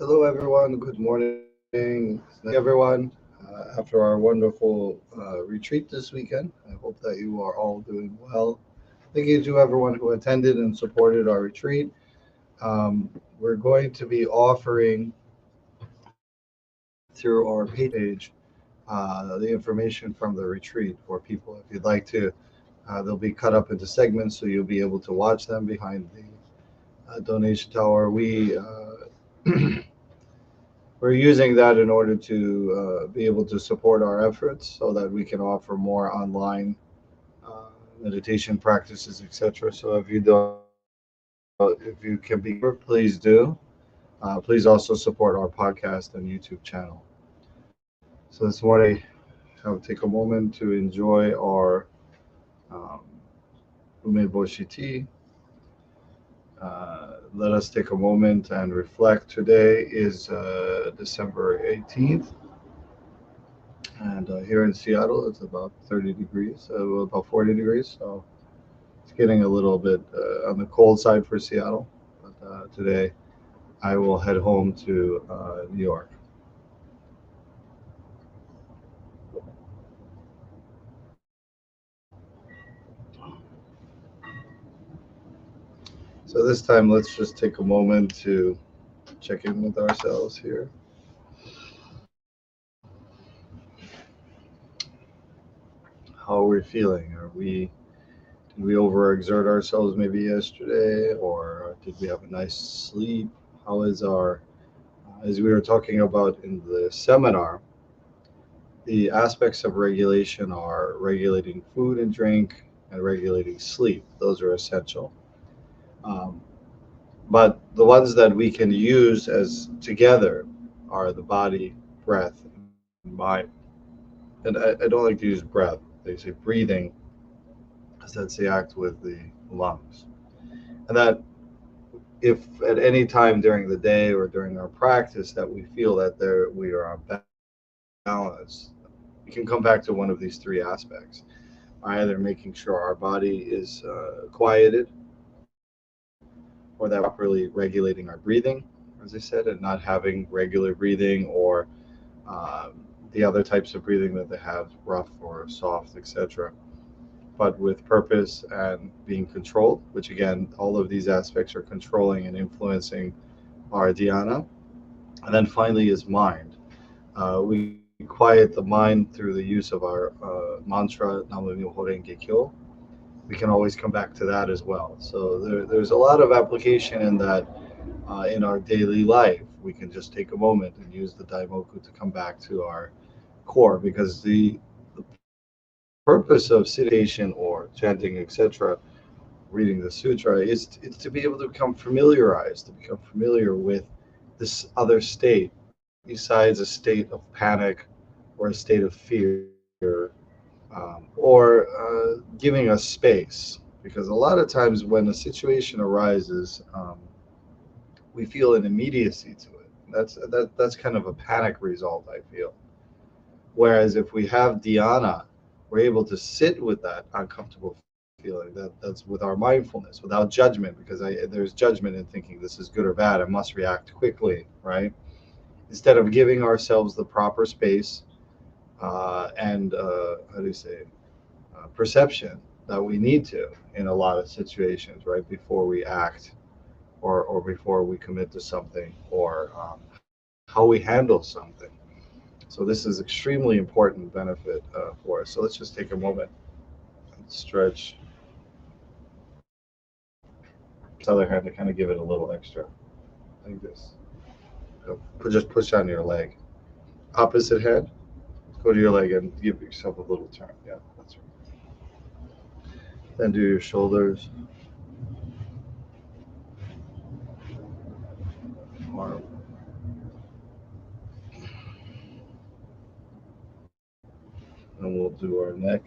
Hello, everyone. Good morning, everyone. After our wonderful retreat this weekend, I hope that you are all doing well. Thank you to everyone who attended and supported our retreat. We're going to be offering through our page the information from the retreat for people. If you'd like to, they'll be cut up into segments, so you'll be able to watch them behind the donation tower. We're using that in order to be able to support our efforts so that we can offer more online uh, meditation practices, etc. So if you can be, please do. Please also support our podcast and YouTube channel. So this morning, I'll take a moment to enjoy our um, umeboshi tea. Let us take a moment and reflect. Today is December 18th. And here in Seattle, it's about 30 degrees, about 40 degrees. So it's getting a little bit on the cold side for Seattle. But today, I will head home to New York. So this time, let's just take a moment to check in with ourselves here. How are we feeling? Did we overexert ourselves maybe yesterday, or did we have a nice sleep? How is as we were talking about in the seminar, the aspects of regulation are regulating food and drink and regulating sleep. Those are essential. Um, but the ones that we can use as together are the body, breath, and mind. And I don't like to use breath. They say breathing, because that's the act with the lungs. And that if at any time during the day or during our practice that we feel that we are unbalanced, we can come back to one of these three aspects. Either making sure our body is quieted, or that we're properly regulating our breathing, as I said, and not having regular breathing or the other types of breathing that they have, rough or soft, etc., but with purpose and being controlled, which again, all of these aspects are controlling and influencing our dhyana. And then finally is mind. We quiet the mind through the use of our mantra, Namu Myoho Renge Kyo. We can always come back to that as well. So there's a lot of application in that in our daily life. We can just take a moment and use the Daimoku to come back to our core, because the purpose of sitting or chanting, etc., reading the sutra is to be able to become familiarized, to become familiar with this other state besides a state of panic or a state of fear, or giving us space. Because a lot of times when a situation arises, we feel an immediacy to it. That's kind of a panic result, I feel. Whereas if we have dhyana, we're able to sit with that uncomfortable feeling. That's with our mindfulness, without judgment, because there's judgment in thinking this is good or bad. I must react quickly, right? Instead of giving ourselves the proper space and how do you say perception that we need to in a lot of situations, right, before we act or before we commit to something, or how we handle something. So this is extremely important benefit for us. So let's just take a moment and stretch. This other hand to kind of give it a little extra, like this. Just push on your leg. Opposite hand, go to your leg and give yourself a little turn. Yeah, that's right. Then do your shoulders, arm, and we'll do our neck.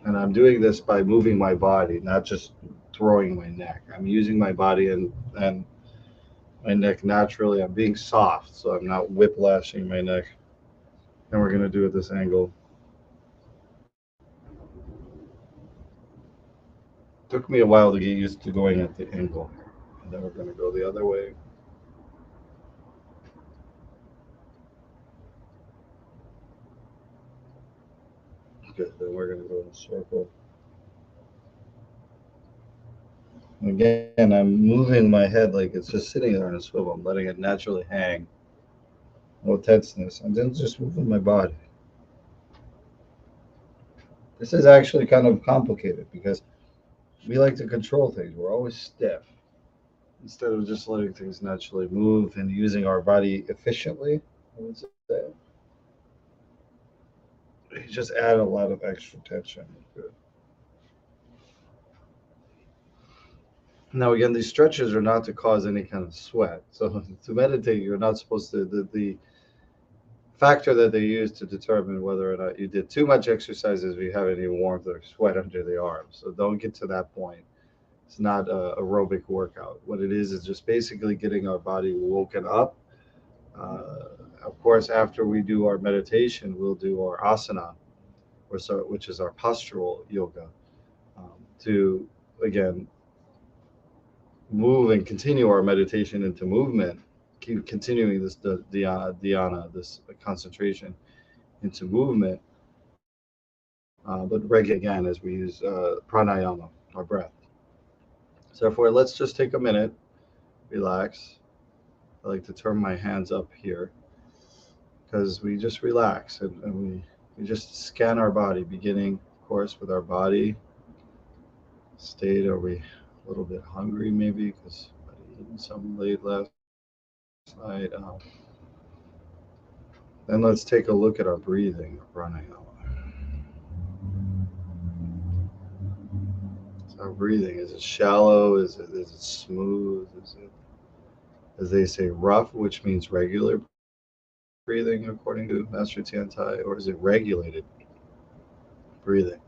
And I'm doing this by moving my body, not just throwing my neck. I'm using my body and my neck naturally. I'm being soft, so I'm not whiplashing my neck. And we're going to do it this angle. Took me a while to get used to going at the angle. And then we're going to go the other way. Good. Then we're going to go in a circle. Again, I'm moving my head like it's just sitting there in a swivel. I'm letting it naturally hang. No tenseness. And then just moving my body. This is actually kind of complicated because we like to control things. We're always stiff instead of just letting things naturally move and using our body efficiently. I would say you just add a lot of extra tension. Good. Now, again, these stretches are not to cause any kind of sweat. So to meditate, you're not supposed to. The factor that they use to determine whether or not you did too much exercise is if you have any warmth or sweat under the arms. So don't get to that point. It's not a aerobic workout. What it is just basically getting our body woken up. Of course, after we do our meditation, we'll do our asana, which is our postural yoga, to again move and continue our meditation into movement, keep continuing this dhyana, this concentration into movement, but regular again as we use pranayama, our breath. So therefore, let's just take a minute, relax. I like to turn my hands up here because we just relax and we just scan our body, beginning, of course, with our body state. Are we a little bit hungry maybe because I eaten something late last night? Then let's take a look at our breathing, pranayama. So our breathing, is it shallow? Is it smooth? Is it, as they say, rough, which means regular breathing according to Master Tiantai, or is it regulated breathing,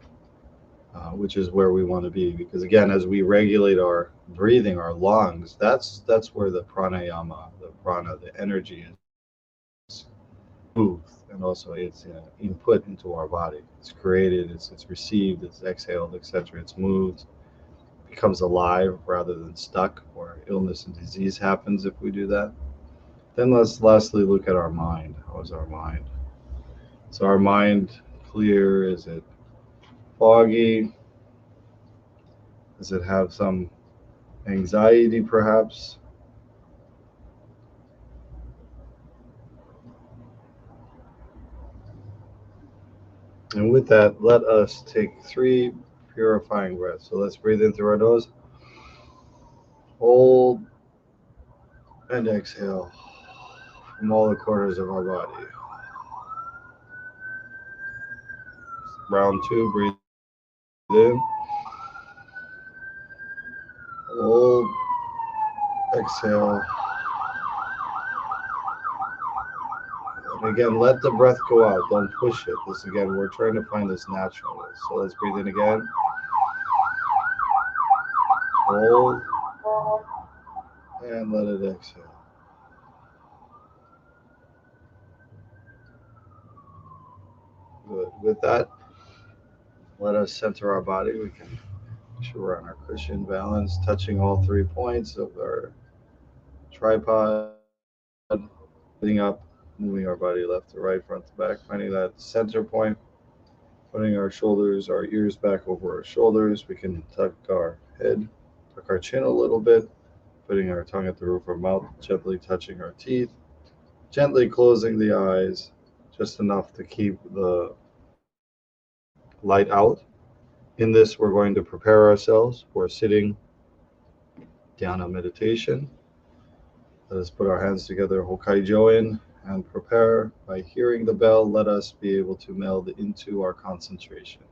which is where we want to be? Because again, as we regulate our breathing, our lungs, that's where the pranayama, the prana, the energy is moved, and also it's input into our body. It's created, it's received, it's exhaled, etc. It's moved, becomes alive rather than stuck, or illness and disease happens if we do that. Then let's lastly look at our mind. How is our mind? So our mind clear? Is it foggy? Does it have some anxiety perhaps? And with that, let us take 3 purifying breaths. So let's breathe in through our nose, hold, and exhale from all the corners of our body. Round 2, breathe in, hold, exhale. And again, let the breath go out. Don't push it. This again, we're trying to find this naturalness. So let's breathe in again. Hold and let it exhale. Good. With that, let us center our body. We can make sure we're on our cushion balance, touching all 3 points of our tripod, sitting up, moving our body left to right, front to back, finding that center point, putting our shoulders, our ears back over our shoulders. We can tuck our head, tuck our chin a little bit, putting our tongue at the roof of our mouth, gently touching our teeth, gently closing the eyes, just enough to keep the light out. In this, we're going to prepare ourselves for sitting Dhyana meditation. Let us put our hands together, Hokkaijo, and prepare. By hearing the bell, let us be able to meld into our concentration.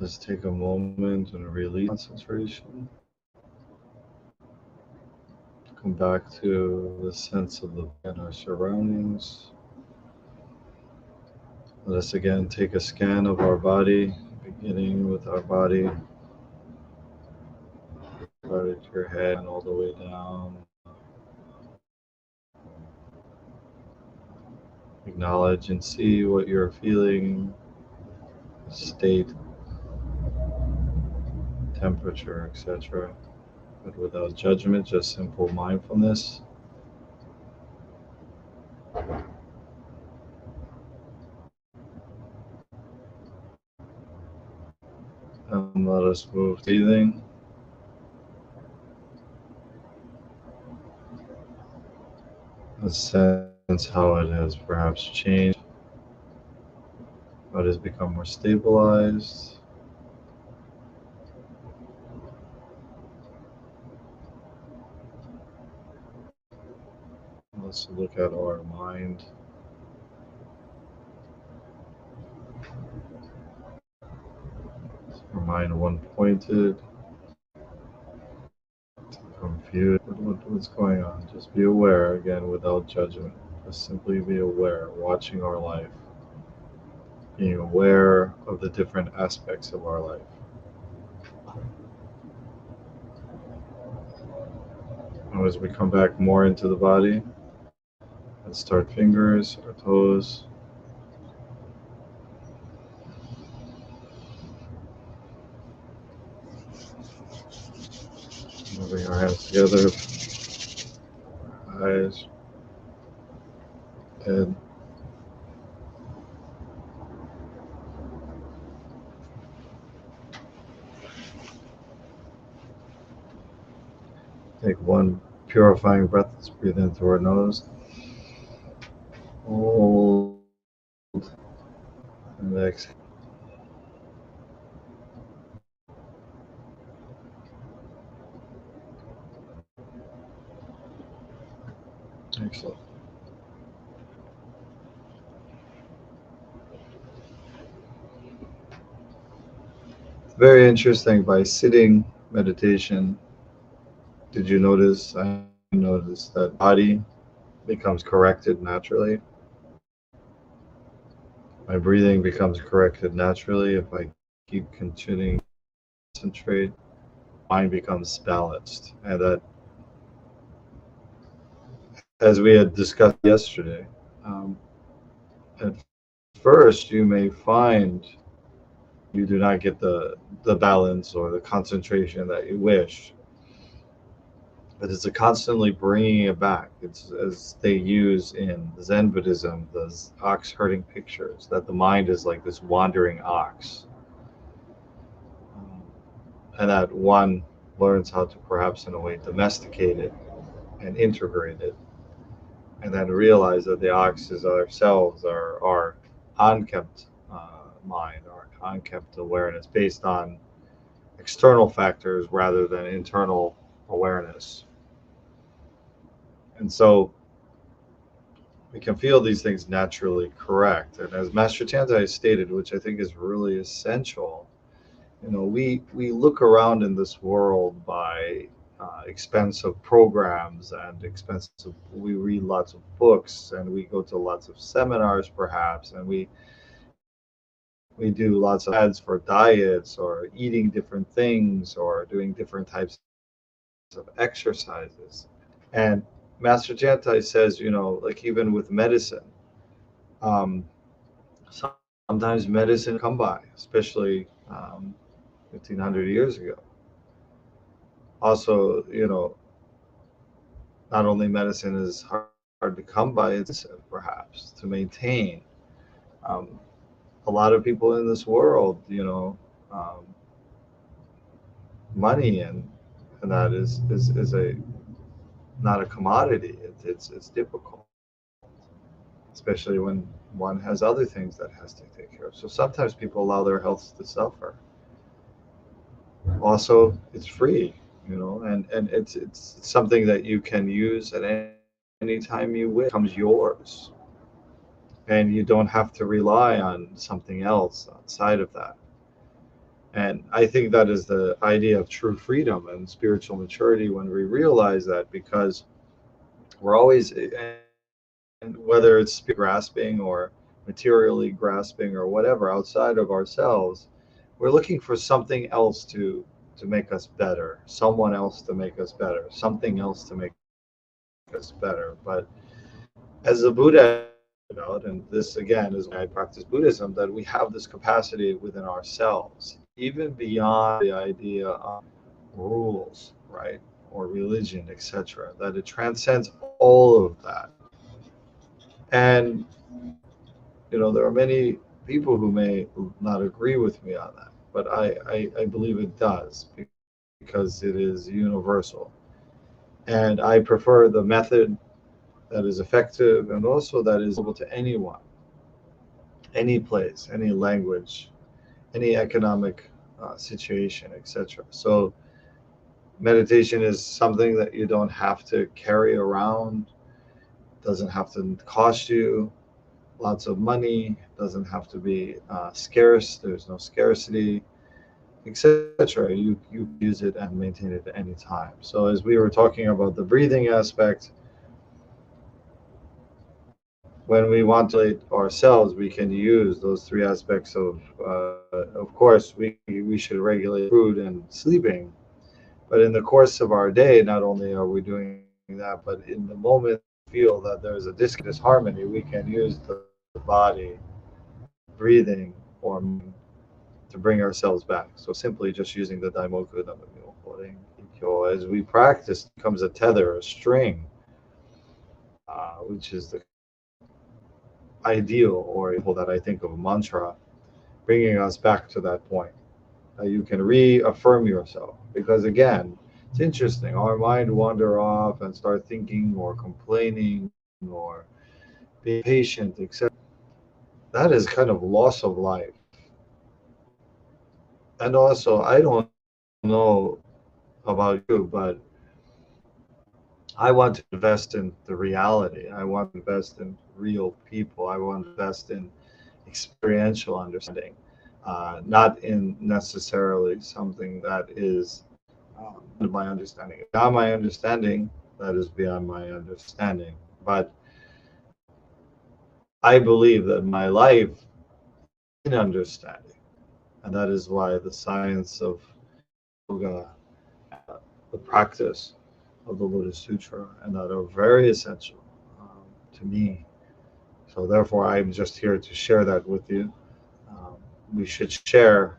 Let's take a moment and release concentration. Come back to the sense of the body and our surroundings. Let us again take a scan of our body, beginning with our body, started to your head and all the way down. Acknowledge and see what you're feeling, state, temperature, etc. But without judgment, just simple mindfulness. And let us move breathing. Let's sense how it has perhaps changed, how it has become more stabilized. Let's look at our mind. Is our mind one pointed, confused? What's going on? Just be aware again without judgment. Just simply be aware, watching our life, being aware of the different aspects of our life. And as we come back more into the body, let's start fingers or toes. Moving our hands together, eyes, head. Take one purifying breath. Let's breathe in through our nose. Hold and exhale. Excellent. Very interesting. By sitting meditation, did you notice? I noticed that body becomes corrected naturally. My breathing becomes corrected naturally if I keep continuing to concentrate. Mind becomes balanced, and that, as we had discussed yesterday, um, at first you may find you do not get the balance or the concentration that you wish, but it's a constantly bringing it back. It's as they use in Zen Buddhism, the ox herding pictures, that the mind is like this wandering ox, um, and that one learns how to perhaps in a way domesticate it and integrate it, and then realize that the ox is ourselves, our unkept mind, our unkept awareness based on external factors rather than internal awareness. And so we can feel these things naturally correct. And as Master Chantai stated, which I think is really essential, we look around in this world by expensive programs and expensive, we read lots of books and we go to lots of seminars perhaps, and we do lots of ads for diets or eating different things or doing different types of exercises. And Master Chantai says, like even with medicine, um, sometimes medicine come by, especially 1500 years ago. Also, not only medicine is hard to come by, it's perhaps to maintain. Um, a lot of people in this world, money and that is a not a commodity. It's difficult, especially when one has other things that has to take care of. So sometimes people allow their health to suffer. Also, it's free, and it's something that you can use at any time you wish. It becomes yours, and you don't have to rely on something else outside of that. And I think that is the idea of true freedom and spiritual maturity when we realize that, because we're always, and whether it's spirit grasping or materially grasping or whatever outside of ourselves, we're looking for something else to make us better, someone else to make us better, something else to make us better. But as the Buddha pointed out, and this again is why I practice Buddhism, that we have this capacity within ourselves, even beyond the idea of rules, right, or religion, etc., that it transcends all of that. And there are many people who may not agree with me on that, but I believe it does because it is universal. And I prefer the method that is effective and also that is available to anyone, any place, any language, any economic situation, etc. So meditation is something that you don't have to carry around, doesn't have to cost you lots of money, doesn't have to be scarce, there's no scarcity, etc. You can use it and maintain it at any time. So as we were talking about the breathing aspect, when we want to regulate ourselves, we can use those three aspects of course, we should regulate food and sleeping, but in the course of our day, not only are we doing that, but in the moment we feel that there is a disharmony, we can use the body, breathing, or mind to bring ourselves back. So simply just using the Daimoku Namyo Horen Kyo as we practice becomes a tether, a string, which is the kind of ideal or example that I think of a mantra, bringing us back to that point. You can reaffirm yourself, because again, it's interesting. Our mind wander off and start thinking or complaining or being impatient, etc. That is kind of loss of life. And also, I don't know about you, but I want to invest in the reality. I want to invest in real people. I want to invest in experiential understanding, not in necessarily something that is beyond my understanding. Beyond my understanding, that is beyond my understanding. But I believe that my life in understanding, and that is why the science of yoga, the practice of the Lotus Sutra, and that are very essential to me. So therefore, I'm just here to share that with you. Um, we should share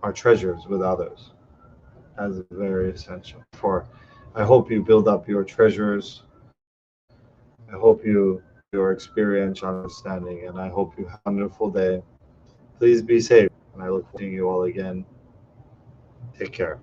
our treasures with others as very essential. For I hope you build up your treasures. I hope you your experiential understanding, and I hope you have a wonderful day. Please be safe, and I look forward to seeing you all again. Take care.